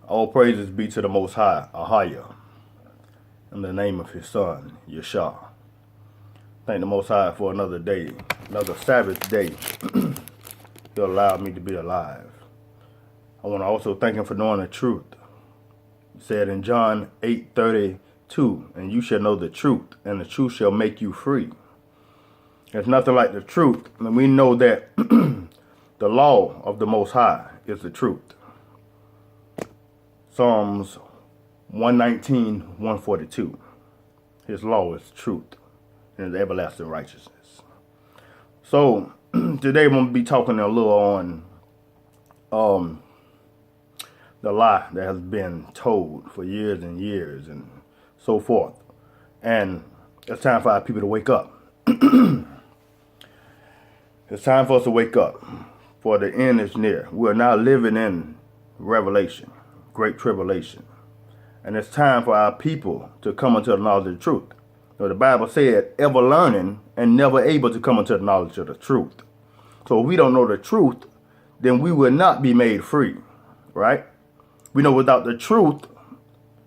All praises be to the Most High, Ahaya, in the name of His Son, Yeshua. Thank the Most High for another day, another Sabbath day. He allowed me to be alive. I want to also thank Him for knowing the truth. He said in John 8:32, and you shall know the truth, and the truth shall make you free. There's nothing like the truth, and we know that the law of the Most High is the truth. Psalms 119:142. His law is truth and His everlasting righteousness. So today I'm going to be talking a little on the lie that has been told for years and years and so forth. And it's time for our people to wake up. It's time for us to wake up, for the end is near. We're now living in Revelation, great tribulation. And it's time for our people to come into the knowledge of the truth. So the Bible said, ever learning and never able to come into the knowledge of the truth. So if we don't know the truth, then we will not be made free, right? We know without the truth,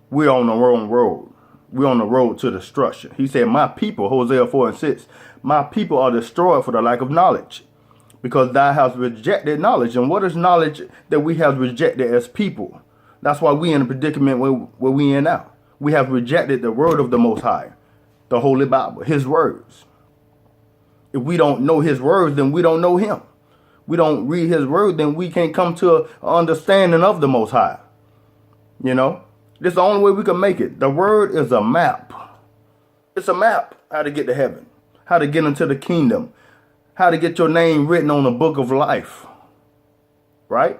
we're on the wrong road. We're on the road to destruction. He said, my people, Hosea 4:6, my people are destroyed for the lack of knowledge, because thou hast rejected knowledge. And what is knowledge that we have rejected as people? That's why we in the predicament where we in now. We have rejected the word of the Most High, the Holy Bible, His words. If we don't know His words, then we don't know Him. We don't read His word, then we can't come to an understanding of the Most High. You know, this is the only way we can make it. The word is a map. It's a map how to get to heaven, how to get into the kingdom, how to get your name written on the book of life, right?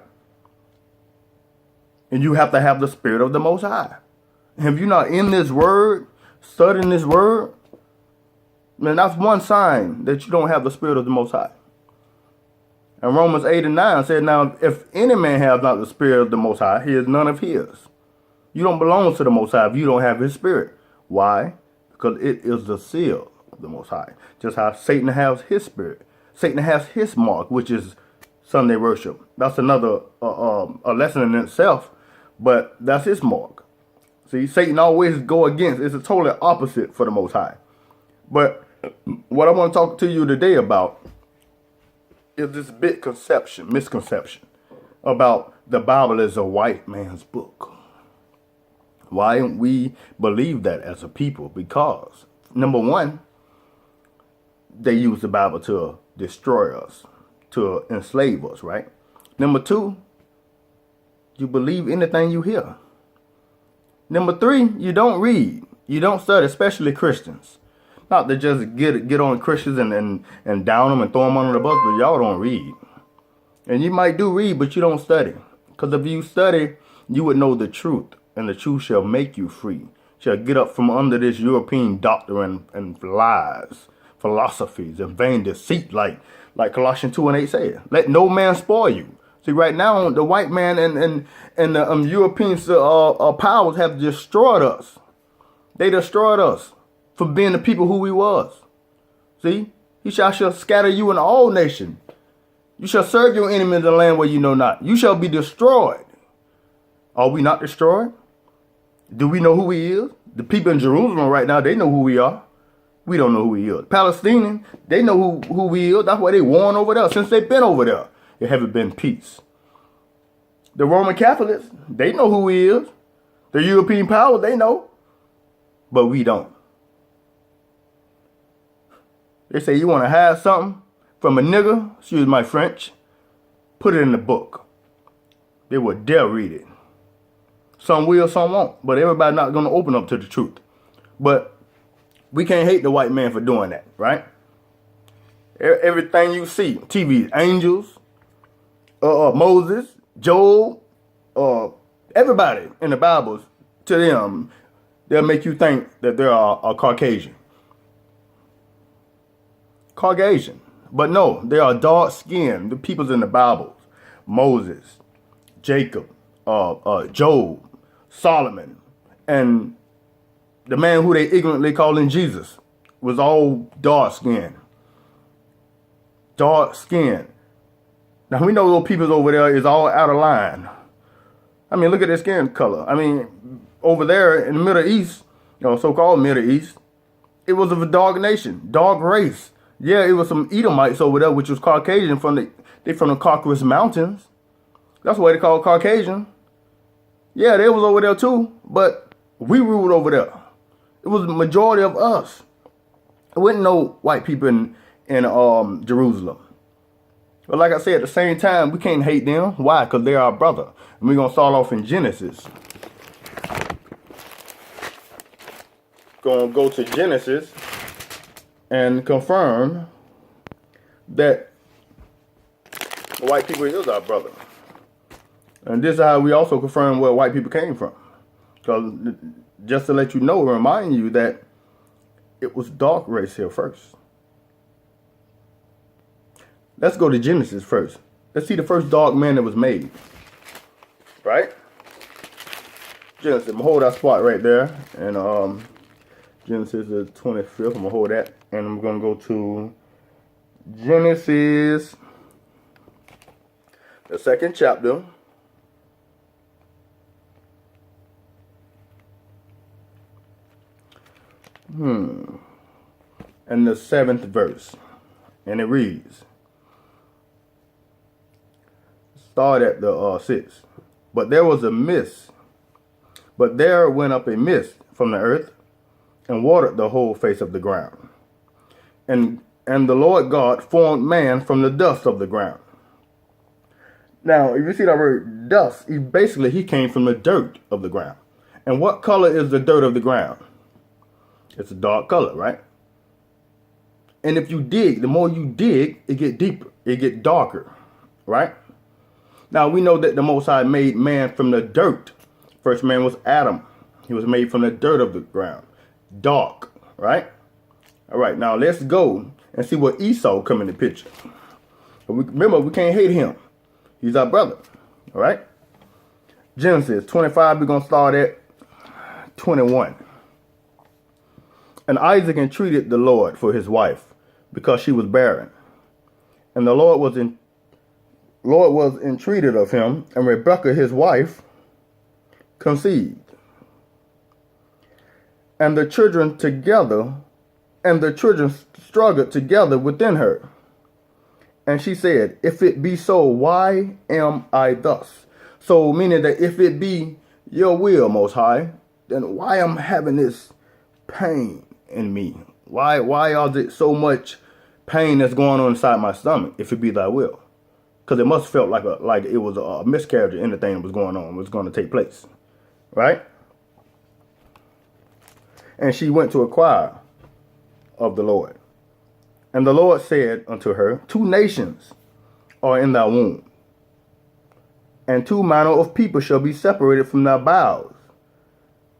And you have to have the Spirit of the Most High. And if you're not in this word, studying this word, then that's one sign that you don't have the Spirit of the Most High. And Romans 8:9 said, now, if any man have not the Spirit of the Most High, he is none of His. You don't belong to the Most High if you don't have His Spirit. Why? Because it is the seal of the Most High. Just how Satan has his spirit. Satan has his mark, which is Sunday worship. That's another a lesson in itself, but that's his mark. See, Satan always go against. It's a totally opposite for the Most High. But what I want to talk to you today about is this misconception about the Bible is a white man's book. Why don't we believe that as a people? Because, number one, they use the Bible to destroy us, to enslave us, right? Number two, you believe anything you hear. Number three, you don't read. You don't study, especially Christians. Not to just get on Christians and down them and throw them under the bus, but y'all don't read. And you might do read, but you don't study. Because if you study, you would know the truth. And the truth shall make you free. Shall get up from under this European doctrine and lies, philosophies, and vain deceit, like Colossians 2:8 said. Let no man spoil you. See, right now, the white man and the European powers have destroyed us. They destroyed us for being the people who we was. See, He shall scatter you in all nations. You shall serve your enemies in the land where you know not. You shall be destroyed. Are we not destroyed? Do we know who He is? The people in Jerusalem right now, they know who we are. We don't know who He is. Palestinians, they know who we is. That's why they warring over there. Since they've been over there, there haven't been peace. The Roman Catholics, they know who He is. The European powers, they know. But we don't. They say you want to hide something from a nigger, excuse my French, put it in the book. They will dare read it. Some will, some won't. But everybody not going to open up to the truth. But we can't hate the white man for doing that, right? Everything you see, TV, angels, Moses, Job, everybody in the Bible, to them, they'll make you think that they're a Caucasian. Caucasian. But no, they are dark skinned. The peoples in the Bible. Moses, Jacob, Job, Solomon, and the man who they ignorantly calling Jesus was all dark skinned. Dark skinned. Now we know those people over there is all out of line. I mean, look at their skin color. I mean, over there in the Middle East, so-called Middle East, it was of a dog nation, dog race. Yeah, it was some Edomites over there, which was Caucasian they from the Caucasus Mountains. That's why they call Caucasian. Yeah, they was over there too, but we ruled over there. It was the majority of us. There wasn't no white people in Jerusalem. But like I said, at the same time, we can't hate them. Why? Because they're our brother. And we're going to start off in Genesis. Going to go to Genesis and confirm that the white people is our brother. And this is how we also confirm where white people came from. Because just to let you know, remind you that it was dark race here first. Let's go to Genesis first. Let's see the first dark man that was made. Right? Genesis, I'm going to hold that spot right there. And Genesis is 25th. I'm going to hold that. And I'm going to go to Genesis, the 2nd chapter. And the 7th verse. And it reads, start at the 6th. But there was a mist. But there went up a mist from the earth and watered the whole face of the ground. And the Lord God formed man from the dust of the ground. Now, if you see that word dust, he came from the dirt of the ground. And what color is the dirt of the ground? It's a dark color, right? And if you dig, the more you dig, it get deeper. It get darker, right? Now, we know that the Most High made man from the dirt. First man was Adam. He was made from the dirt of the ground. Dark, right? All right, now let's go and see what Esau come in the picture. Remember, we can't hate him. He's our brother, all right? Genesis 25, we're going to start at 21. And Isaac entreated the Lord for his wife, because she was barren. And the Lord was entreated of him, and Rebekah his wife conceived. And the children struggled together within her. And she said, if it be so, why am I thus? So meaning that if it be your will, Most High, then why am I having this pain in me? Why are there so much pain that's going on inside my stomach, if it be thy will? Because it must have felt like it was a miscarriage of anything that was going on, was going to take place. Right? And she went to inquire of the Lord. And the Lord said unto her, 2 nations are in thy womb, and 2 manner of people shall be separated from thy bowels.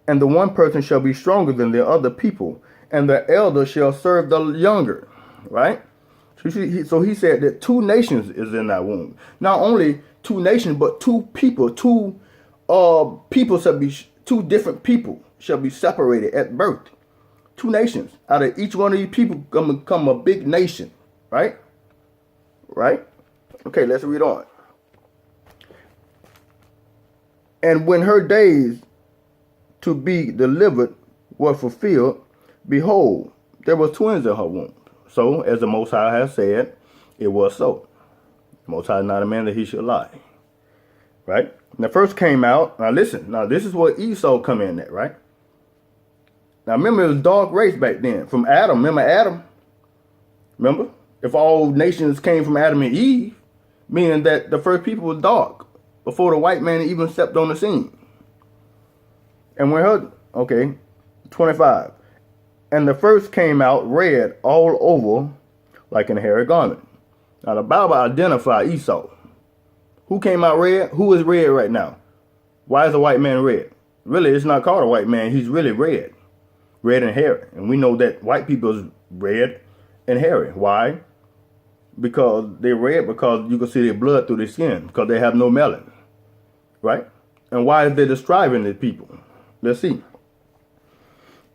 And the one person shall be stronger than the other people, and the elder shall serve the younger. Right? So he said that 2 nations is in thy womb. Not only 2 nations, but 2 people. 2 people shall be, 2 different people shall be separated at birth. 2 nations. Out of each one of these people gonna become a big nation. Right? Right? Okay, let's read on. And when her days to be delivered were fulfilled, behold, there were twins in her womb. So, as the Most High has said, it was so. The Most High is not a man that he should lie. Right? And the first came out. Now listen. Now this is what Esau come in at, right? Now remember, it was dark race back then. From Adam. Remember Adam? Remember? If all nations came from Adam and Eve, meaning that the first people was dark before the white man even stepped on the scene. And when her, 25. And the first came out red all over like an hairy garment. Now the Bible identified Esau. Who came out red? Who is red right now? Why is a white man red? Really, it's not called a white man. He's really red. Red and hairy. And we know that white people is red and hairy. Why? Because they're red because you can see their blood through their skin. Because they have no melanin. Right? And why is they describing the people? Let's see.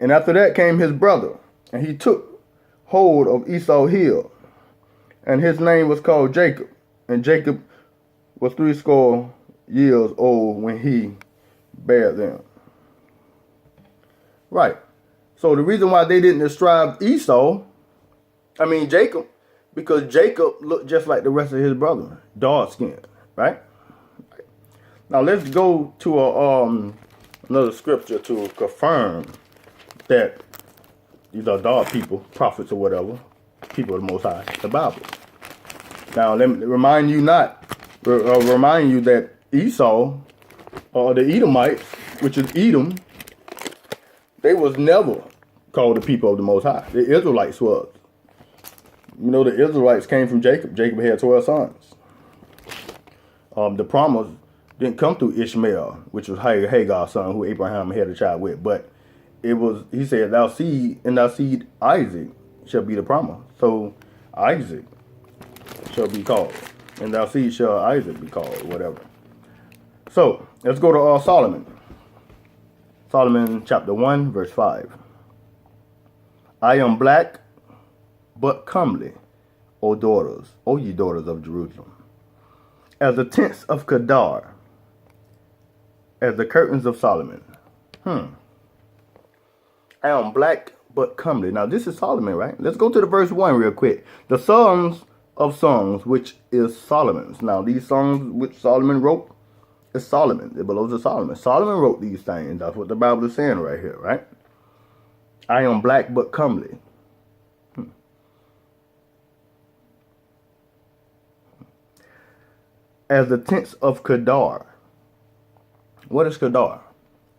And after that came his brother, and he took hold of Esau's heel, and his name was called Jacob. And Jacob was 80 years old when he bare them. Right. So the reason why they didn't describe Jacob, because Jacob looked just like the rest of his brothers, dark skinned, right? Now let's go to another scripture to confirm that these are dark people, prophets or whatever, people of the Most High, the Bible. Now let me remind you that Esau, or the Edomites, which is Edom, they was never called the people of the Most High. The Israelites was. You know, the Israelites came from Jacob. Jacob had 12 sons. The promise didn't come through Ishmael, which was Hagar's son, who Abraham had a child with. But it was, he said, thy seed Isaac shall be the promise. So Isaac shall be called, and thy seed shall Isaac be called, whatever. So let's go to Solomon. Solomon chapter 1, verse 5. I am black, but comely, O daughters, O ye daughters of Jerusalem, as the tents of Kedar, as the curtains of Solomon. I am black, but comely. Now this is Solomon, right? Let's go to the verse 1 real quick. The songs of songs, which is Solomon's. Now these songs which Solomon wrote, is Solomon. It belongs to Solomon. Solomon wrote these things. That's what the Bible is saying right here, right? I am black, but comely. As the tents of Kedar. What is Kedar?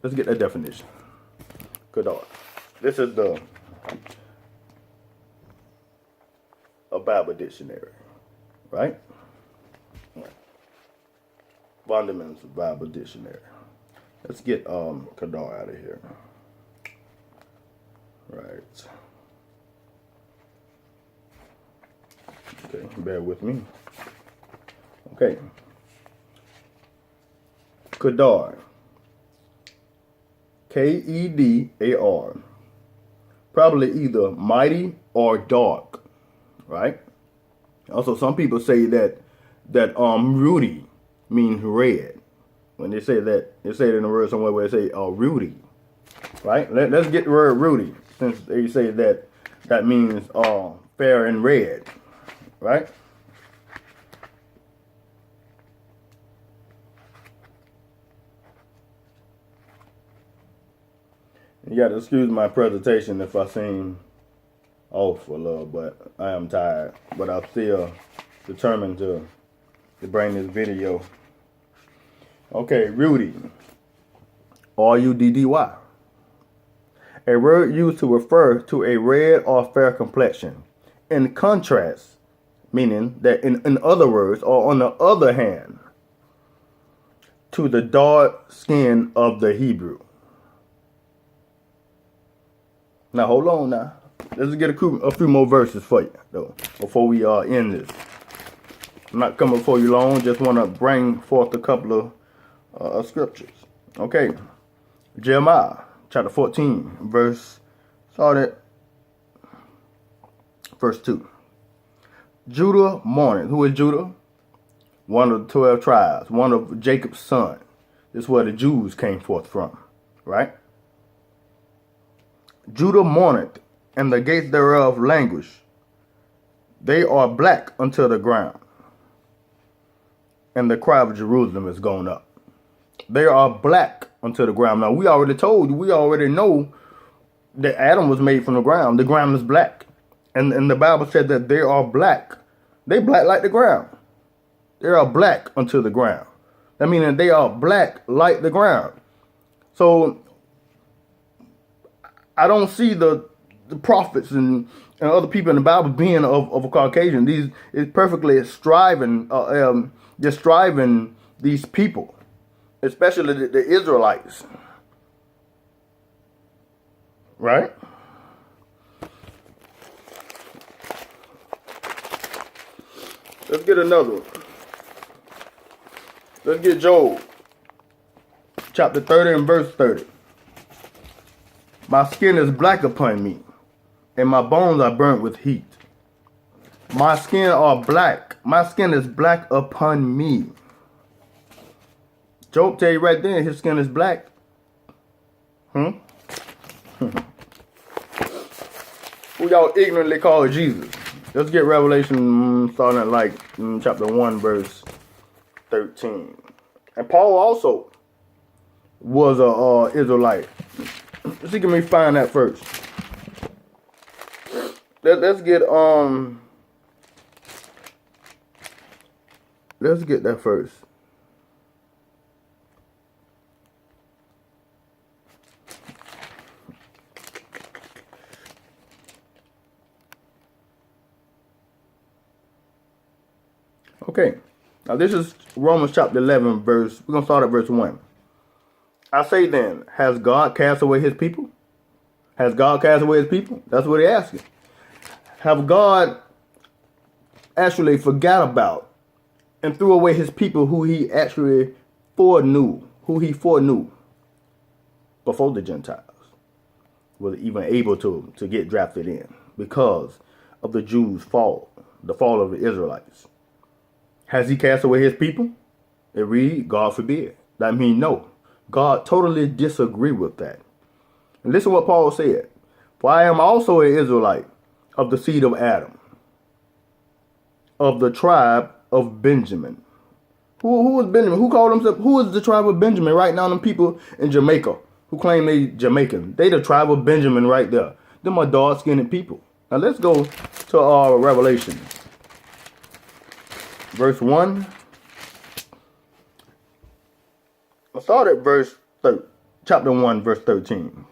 Let's get a definition. Kedar. This is a Bible dictionary, right? Vonderman's Bible dictionary. Let's get Kedar out of here. Right. Okay, bear with me. Okay. Kedar. Kedar. Probably either mighty or dark. Right? Also, some people say that Rudy means red. When they say that, they say it in a word somewhere where they say Rudy. Right? Let's get the word Rudy, since they say that means fair and red. Right? You got to excuse my presentation if I seem off a little, but I am tired. But I'm still determined to bring this video. Okay, Rudy. R-U-D-D-Y. A word used to refer to a red or fair complexion. In contrast, meaning that in other words, or on the other hand, to the dark skin of the Hebrew. Now hold on now. Let's get a few more verses for you though, before we end this. I'm not coming for you long, just want to bring forth a couple of scriptures. Okay. Jeremiah chapter 14, verse 2. Judah mourned. Who is Judah? One of the 12 tribes, one of Jacob's sons. This is where the Jews came forth from, right? Judah mourneth, and the gates thereof languish. They are black unto the ground, and the cry of Jerusalem is gone up. They are black unto the ground. Now we already know that Adam was made from the ground. The ground is black. And the Bible said that they are black. They black like the ground. They are black unto the ground. That means that they are black like the ground. So I don't see the prophets and other people in the Bible being of a Caucasian. These is perfectly describing these people, especially the Israelites, right? Let's get another one. Let's get Job chapter 30 and verse 30. My skin is black upon me, and my bones are burnt with heat. My skin are black. My skin is black upon me. Job tell you right then his skin is black. Who y'all ignorantly call Jesus? Let's get Revelation starting at like chapter 1 verse 13. And Paul also was a Israelite. See, can we find that first? Let's get that first. Okay, now this is Romans chapter 11 verse. We're gonna start at verse 1. I say then, has God cast away his people? Has God cast away his people? That's what he's asking. Have God actually forgot about and threw away his people who he actually foreknew before the Gentiles was even able to get drafted in because of the Jews' fall, the fall of the Israelites? Has he cast away his people? It read, God forbid. That means no. God totally disagree with that. And listen to what Paul said. For I am also an Israelite of the seed of Adam, of the tribe of Benjamin. Who is Benjamin? Who called himself? Who is the tribe of Benjamin? Right now, them people in Jamaica who claim they Jamaican. They the tribe of Benjamin right there. Them are dark-skinned people. Now let's go to Revelation. Verse 1. I'll start at chapter 1, verse 13.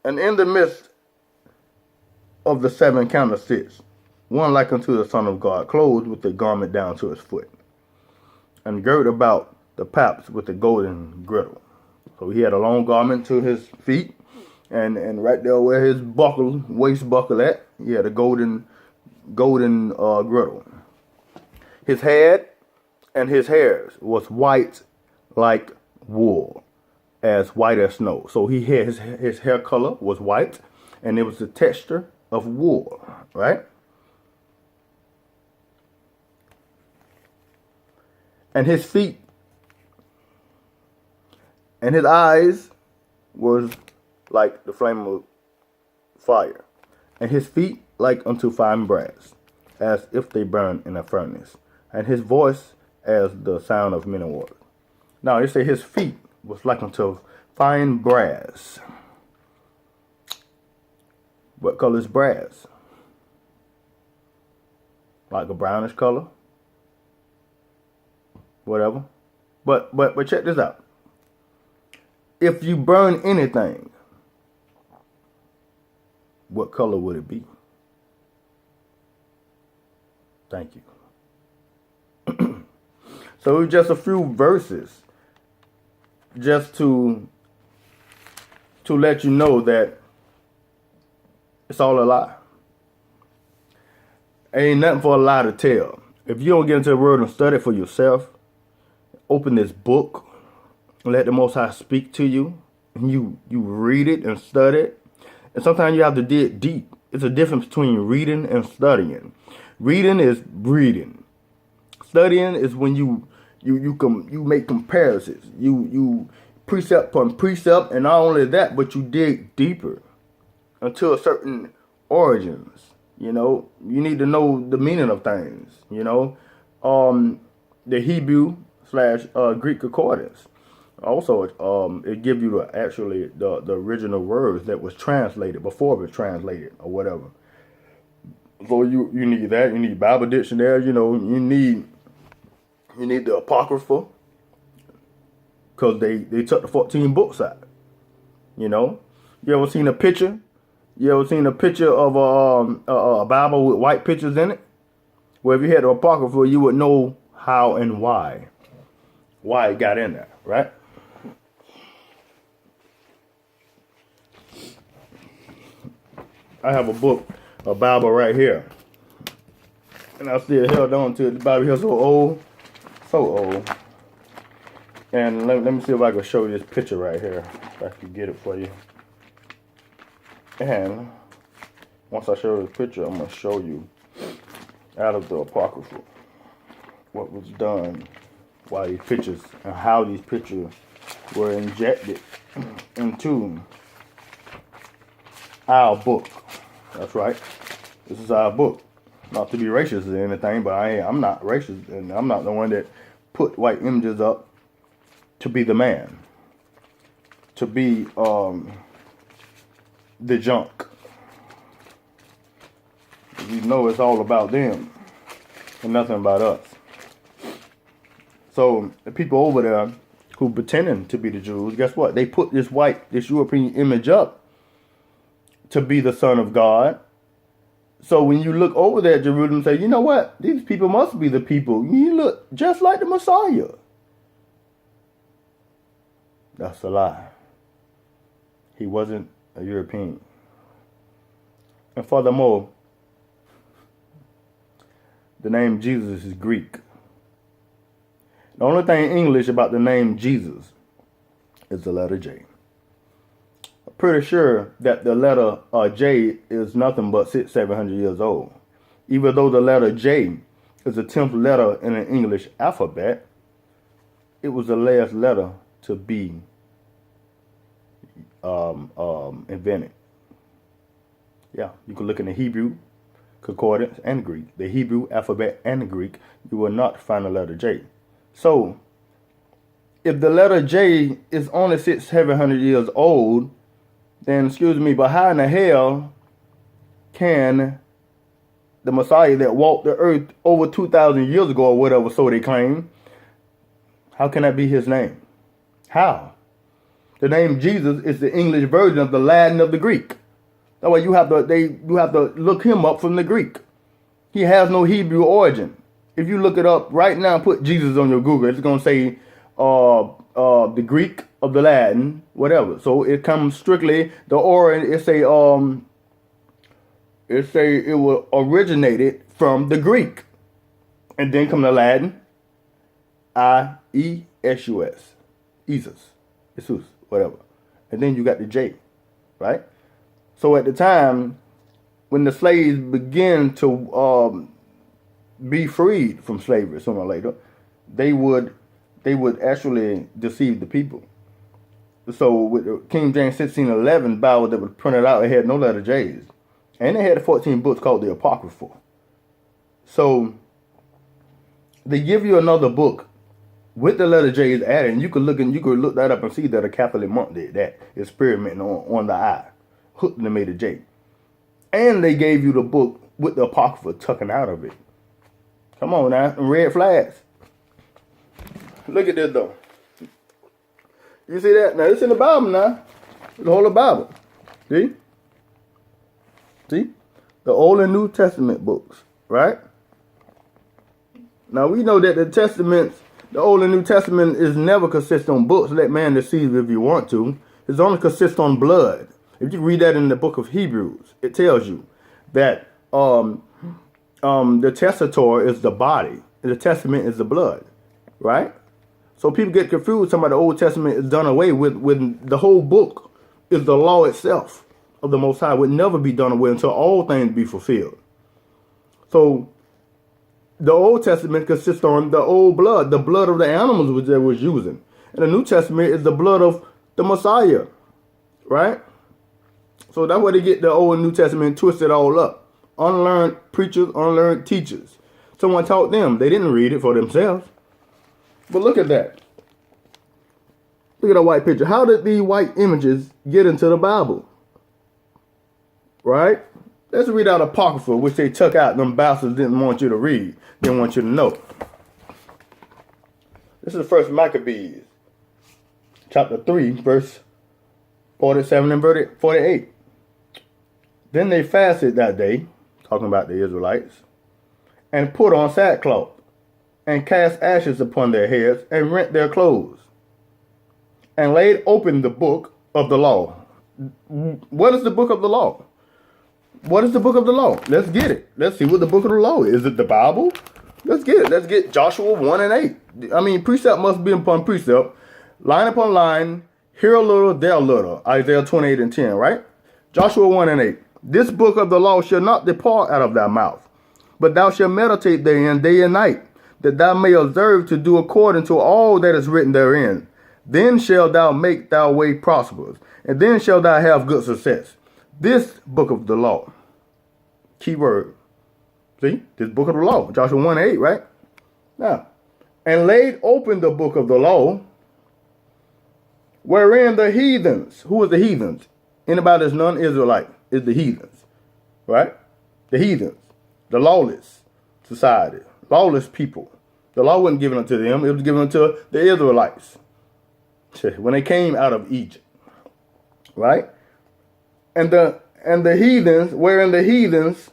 And in the midst of the 7 candlesticks, one like unto the Son of God, clothed with a garment down to his foot, and girt about the paps with a golden girdle. So he had a long garment to his feet, and right there where his waist buckle at, he had a golden girdle. His head and his hairs was white like wool, as white as snow. So he had his hair color was white, and it was the texture of wool, right? And his feet and his eyes was like the flame of fire, and his feet like unto fine brass, as if they burn in a furnace, and his voice as the sound of many waters. Now they say his feet was like unto fine brass. What color is brass? Like a brownish color. Whatever. But check this out. If you burn anything, what color would it be? Thank you. So just a few verses just to let you know that it's all a lie. Ain't nothing for a lie to tell. If you don't get into the word and study for yourself, open this book and let the Most High speak to you, and you read it and study it. And sometimes you have to dig deep. It's a difference between reading and studying. Reading is reading. Studying is when you make comparisons. You precept upon precept, and not only that, but you dig deeper until a certain origins. You know, you need to know the meaning of things. You know, the Hebrew / Greek concordance. Also, it gives you the original words that was translated before it was translated or whatever. So you need that. You need Bible dictionary. You know, you need the Apocrypha, because they took the 14 books out. You know, you ever seen a picture? You ever seen a picture of a Bible with white pictures in it? Well, if you had the Apocrypha, you would know how and why it got in there, right? I have a book, a Bible right here, and I still held on to it. The Bible here so old. And let me see if I can show you this picture right here, if I can get it for you. And once I show you this picture, I'm going to show you out of the Apocrypha what was done why these pictures and how these pictures were injected into our book. That's right. This is our book. Not to be racist or anything, but I'm not racist, and I'm not the one that put white images up to be the man, to be the junk. You know, it's all about them and nothing about us. So the people over there who pretending to be the Jews, guess what? They put this European image up to be the Son of God. So when you look over there at Jerusalem and say, you know what? These people must be the people. You look just like the Messiah. That's a lie. He wasn't a European. And furthermore, the name Jesus is Greek. The only thing English about the name Jesus is the letter J. I'm pretty sure that the letter J is nothing but 700 years old. Even though the letter J is the 10th letter in an English alphabet, it was the last letter to be invented. Yeah, you can look in the Hebrew concordance and Greek, the Hebrew alphabet and the Greek, you will not find the letter J. So, if the letter J is only 700 years old, then excuse me, but how in the hell can the Messiah that walked the earth over 2,000 years ago or whatever, so they claim, how can that be his name? How? The name Jesus is the English version of the Latin of the Greek. That way you have to look him up from the Greek. He has no Hebrew origin. If you look it up right now, put Jesus on your Google, it's gonna say the Greek of the Latin, whatever. So it comes strictly the origin. It was originated from the Greek, and then come the Latin, I-E-S-U-S, Jesus, whatever, and then you got the J, right? So at the time when the slaves begin to be freed from slavery sooner or later, they would actually deceive the people. So with the King James 1611 Bible that was printed out, it had no letter J's. And they had 14 books called the Apocrypha. So they give you another book with the letter J's added, and you could look that up and see that a Catholic monk did that, experimenting on the I, hooked and made a J. And they gave you the book with the Apocrypha tucking out of it. Come on now, red flags. Look at this though. You see that? Now it's in the Bible now. The whole Bible. See? See? The Old and New Testament books, right? Now we know that the Old and New Testament is never consist on books. Let man deceive if you want to. It's only consist on blood. If you read that in the book of Hebrews, it tells you that the testator is the body, and the testament is the blood, right? So people get confused. Some of the Old Testament is done away with when the whole book is the law itself of the Most High, would never be done away until all things be fulfilled. So the Old Testament consists on the old blood, the blood of the animals which they was using. And the New Testament is the blood of the Messiah, right? So that's where they get the Old and New Testament twisted all up. Unlearned preachers, unlearned teachers. Someone taught them. They didn't read it for themselves. But look at that. Look at that white picture. How did these white images get into the Bible? Right? Let's read out Apocrypha, which they took out. Them bastards didn't want you to read. They want you to know. This is the first Maccabees, chapter 3, verse 47 and 48. Then they fasted that day, talking about the Israelites, and put on sackcloth, and cast ashes upon their heads, and rent their clothes, and laid open the book of the law. What is the book of the law? What is the book of the law? Let's get it. Let's see what the book of the law is. Is it the Bible? Let's get it. Let's get Joshua 1 and 8. I mean, precept must be upon precept, line upon line, here a little, there a little. Isaiah 28 and 10, right? Joshua 1 and 8. This book of the law shall not depart out of thy mouth, but thou shalt meditate therein day and night, that thou may observe to do according to all that is written therein. Then shalt thou make thy way prosperous, and then shalt thou have good success. This book of the law, key word. See, this book of the law, Joshua 1:8, right? Now, and laid open the book of the law, wherein the heathens, who is the heathens? Anybody that's non-Israelite is the heathens, right? The heathens, the lawless society, lawless people. The law wasn't given unto them, it was given unto the Israelites when they came out of Egypt, right? And the heathens, wherein the heathens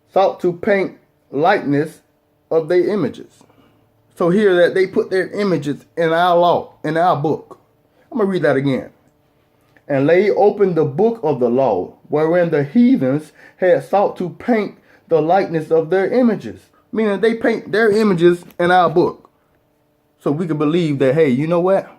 sought to paint likeness of their images. So here that they put their images in our law, in our book. I'm going to read that again. And lay open the book of the law, wherein the heathens had sought to paint the likeness of their images. Meaning they paint their images in our book. So we can believe that, hey, you know what?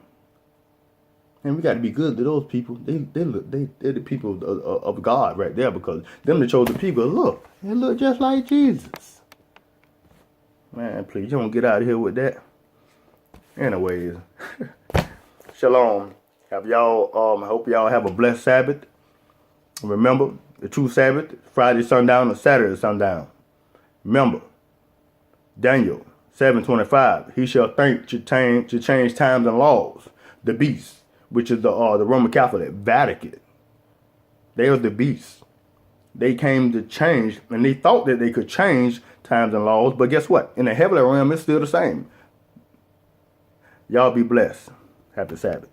And we got to be good to those people. They're the people of God right there, because them the chosen people. Look, they look just like Jesus. Man, please, you don't get out of here with that. Anyways, shalom. Have y'all? I hope y'all have a blessed Sabbath. Remember, the true Sabbath, Friday sundown or Saturday sundown. Remember, Daniel 7:25. He shall think to change times and laws. The beast, which is the Roman Catholic Vatican. They are the beasts. They came to change, and they thought that they could change times and laws, but guess what? In the heavenly realm, it's still the same. Y'all be blessed. Happy Sabbath.